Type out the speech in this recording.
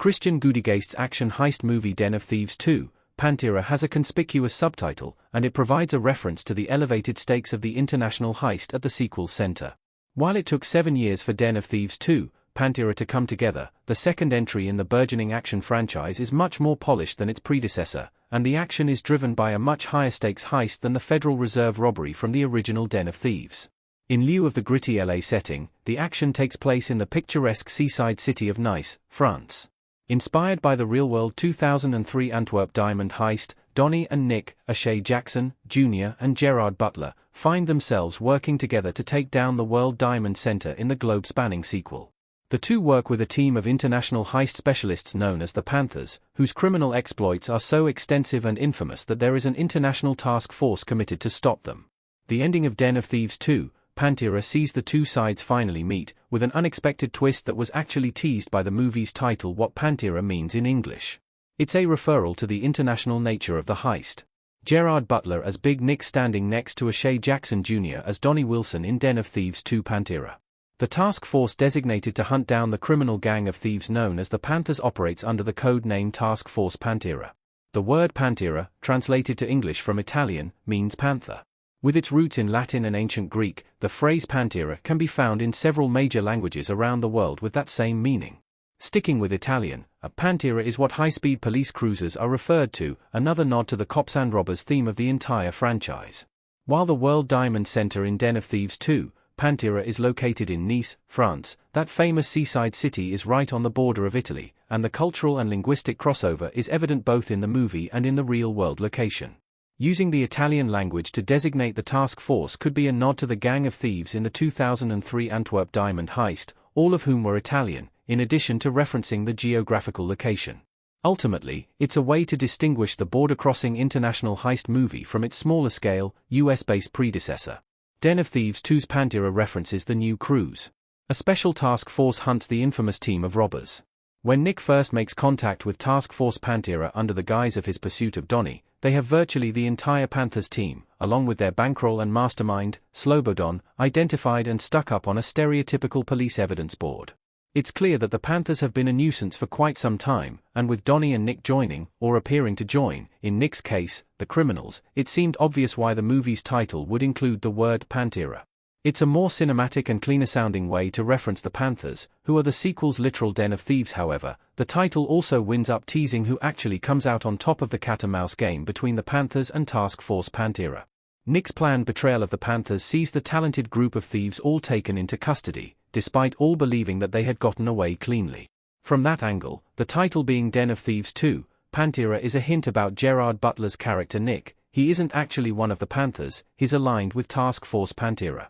Christian Gudigeist's action heist movie Den of Thieves 2, Pantera has a conspicuous subtitle, and it provides a reference to the elevated stakes of the international heist at the sequel's center. While it took 7 years for Den of Thieves 2, Pantera to come together, the second entry in the burgeoning action franchise is much more polished than its predecessor, and the action is driven by a much higher stakes heist than the Federal Reserve robbery from the original Den of Thieves. In lieu of the gritty LA setting, the action takes place in the picturesque seaside city of Nice, France. Inspired by the real-world 2003 Antwerp diamond heist, Donnie and Nick, O'Shea Jackson, Jr. and Gerard Butler, find themselves working together to take down the World Diamond Center in the globe-spanning sequel. The two work with a team of international heist specialists known as the Panthers, whose criminal exploits are so extensive and infamous that there is an international task force committed to stop them. The ending of Den of Thieves 2, Pantera sees the two sides finally meet, with an unexpected twist that was actually teased by the movie's title. What Pantera means in English. It's a referral to the international nature of the heist. Gerard Butler as Big Nick standing next to O'Shea Jackson Jr. as Donnie Wilson in Den of Thieves 2 Pantera. The task force designated to hunt down the criminal gang of thieves known as the Panthers operates under the code name Task Force Pantera. The word Pantera, translated to English from Italian, means panther. With its roots in Latin and ancient Greek, the phrase Pantera can be found in several major languages around the world with that same meaning. Sticking with Italian, a Pantera is what high-speed police cruisers are referred to, another nod to the cops and robbers theme of the entire franchise. While the World Diamond Center in Den of Thieves 2, Pantera is located in Nice, France, that famous seaside city is right on the border of Italy, and the cultural and linguistic crossover is evident both in the movie and in the real-world location. Using the Italian language to designate the task force could be a nod to the gang of thieves in the 2003 Antwerp diamond heist, all of whom were Italian, in addition to referencing the geographical location. Ultimately, it's a way to distinguish the border-crossing international heist movie from its smaller-scale, US-based predecessor. Den of Thieves 2's Pantera references the new cruise. A special task force hunts the infamous team of robbers. When Nick first makes contact with Task Force Pantera under the guise of his pursuit of Donnie, they have virtually the entire Panthers team, along with their bankroll and mastermind, Slobodan, identified and stuck up on a stereotypical police evidence board. It's clear that the Panthers have been a nuisance for quite some time, and with Donnie and Nick joining, or appearing to join, in Nick's case, the criminals, it seemed obvious why the movie's title would include the word Pantera. It's a more cinematic and cleaner-sounding way to reference the Panthers, who are the sequel's literal Den of Thieves. However, the title also winds up teasing who actually comes out on top of the cat-and-mouse game between the Panthers and Task Force Pantera. Nick's planned betrayal of the Panthers sees the talented group of thieves all taken into custody, despite all believing that they had gotten away cleanly. From that angle, the title being Den of Thieves 2, Pantera is a hint about Gerard Butler's character Nick. He isn't actually one of the Panthers, he's aligned with Task Force Pantera.